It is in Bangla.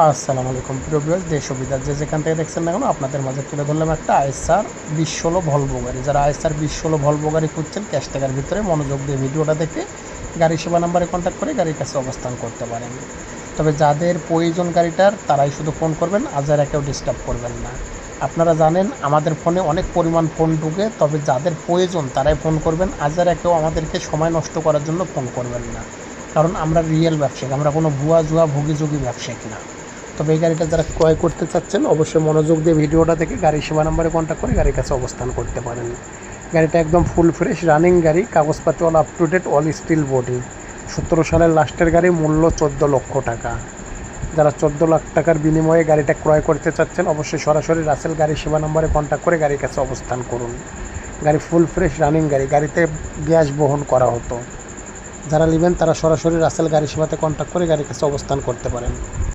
আসসালামু আলাইকুম প্রিয় ভিউয়ার্স, দেশ ও বিদেশ যে যেখান থেকে দেখছেন না কেন আপনাদের মাঝে তুলে ধরলাম একটা আইসার 2016 ভলভো গাড়ি। যারা আইসার 2016 ভলভো গাড়ি খুঁজছেন ক্যাশ টাকার ভিতরে মনোযোগ দিয়ে ভিডিওটা দেখে গাড়ি সেবা নাম্বারে কন্ট্যাক্ট করে গাড়ির কাছে অবস্থান করতে পারেন। তবে যাদের প্রয়োজন গাড়িটার তারাই শুধু ফোন করবেন, আজারা কেউ ডিস্টার্ব করবেন না। আপনারা জানেন আমাদের ফোনে অনেক পরিমাণ ফোন ঢুকে, তবে যাদের প্রয়োজন তারাই ফোন করবেন, আজারা কেউ আমাদেরকে সময় নষ্ট করার জন্য ফোন করবেন না। কারণ আমরা রিয়েল ব্যবসায়িক, আমরা কোনো ভুয়া জুয়া ভুগিযোগী ব্যবসায়িক না। তবে এই গাড়িটা যারা ক্রয় করতে চাচ্ছেন অবশ্যই মনোযোগ দিয়ে ভিডিওটা দেখে গাড়ি সেবা নাম্বারে কন্ট্যাক্ট করে গাড়ির কাছে অবস্থান করতে পারেন। গাড়িটা একদম ফুল ফ্রেশ রানিং গাড়ি, কাগজপাতি all up to date, all steel body. 17 সালের লাস্টের গাড়ি, মূল্য 14 লক্ষ টাকা। যারা 14 লাখ টাকার বিনিময়ে গাড়িটা ক্রয় করতে চাচ্ছেন অবশ্যই সরাসরি রাসেল গাড়ি সেবা নাম্বারে কন্ট্যাক্ট করে গাড়ির কাছে অবস্থান করুন। গাড়ি ফুল ফ্রেশ রানিং গাড়ি, গাড়িতে গ্যাস বহন করা হতো। যারা নেবেন তারা সরাসরি রাসেল গাড়ি সেবাতে কন্ট্যাক্ট করে গাড়ির কাছে অবস্থান করতে পারেন।